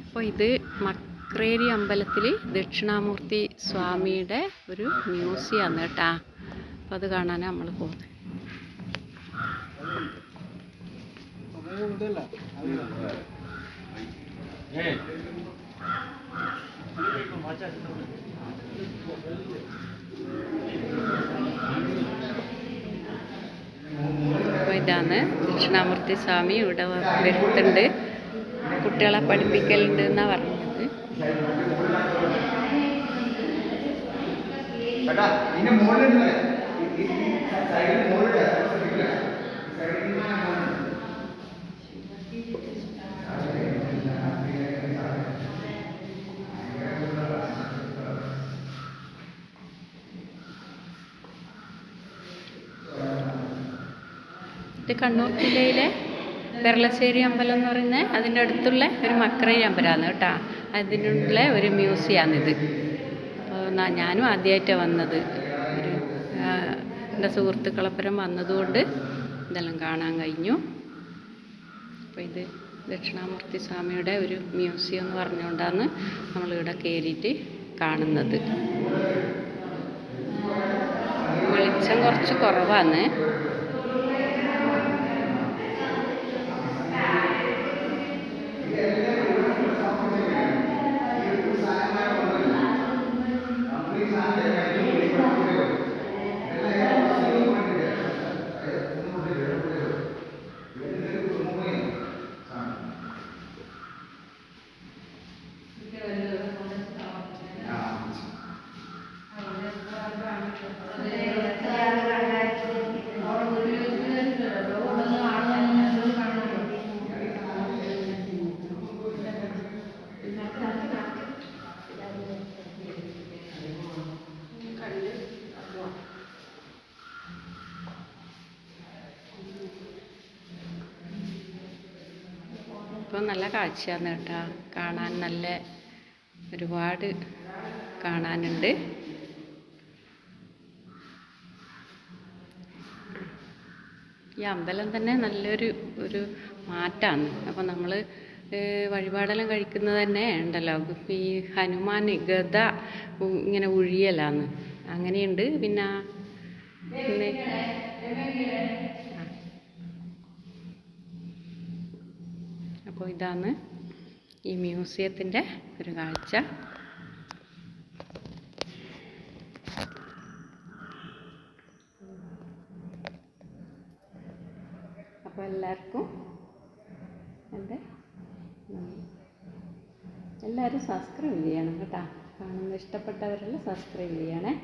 അപ്പോൾ ഇത് മക്രേരി അമ്പലത്തിൽ ദക്ഷിണാമൂർത്തി സ്വാമിയുടെ ഒരു മ്യൂസിയമാണ് കേട്ടോ. അപ്പോൾ അത് കാണാനാണ് നമ്മൾ പോകുന്നത്. അപ്പോൾ ഇതാണ് ദക്ഷിണാമൂർത്തി സ്വാമി ഇവിടെ വരുത്തുണ്ട്, കുട്ടികളെ പഠിപ്പിക്കലുണ്ട് എന്നാണ് പറഞ്ഞത്. ഇത് കണ്ണൂർ ജില്ലയിലെ പെർളശ്ശേരി അമ്പലം എന്ന് പറയുന്നത് അതിൻ്റെ അടുത്തുള്ള ഒരു മക്രേരി അമ്പലമാണ് കേട്ടോ. അതിനുള്ള ഒരു മ്യൂസിയമാണിത്. അപ്പോൾ ഞാനും ആദ്യമായിട്ടാണ് വന്നത്. ഒരു എൻ്റെ സുഹൃത്തുക്കളൊപ്പരം വന്നതുകൊണ്ട് ഇതെല്ലാം കാണാൻ കഴിഞ്ഞു. അപ്പോൾ ഇത് ദക്ഷിണാമൂർത്തി സ്വാമിയുടെ ഒരു മ്യൂസിയം എന്ന് പറഞ്ഞുകൊണ്ടാണ് നമ്മളിവിടെ കയറിയിട്ട് കാണുന്നത്. വെളിച്ചം കുറച്ച് കുറവാണ്. ഇപ്പോൾ നല്ല കാഴ്ചയാണ് കേട്ടോ. കാണാൻ നല്ല ഒരുപാട് കാണാനുണ്ട്. ഈ അമ്പലം തന്നെ നല്ലൊരു മാറ്റമാണ്. അപ്പോൾ നമ്മൾ വഴിപാടെല്ലാം കഴിക്കുന്നത് തന്നെ ഉണ്ടല്ലോ, ഈ ഹനുമാൻ ഗദ ഇങ്ങനെ ഉഴിയലാന്ന് അങ്ങനെയുണ്ട്. പിന്നെ അപ്പോൾ ഇതാണ് ഈ മ്യൂസിയത്തിൻ്റെ ഒരു കാഴ്ച. അപ്പോൾ എല്ലാവർക്കും എല്ലാവരും സബ്സ്ക്രൈബ് ചെയ്യണം കേട്ടോ. കാണുന്ന ഇഷ്ടപ്പെട്ടവരെല്ലാം സബ്സ്ക്രൈബ് ചെയ്യണേ.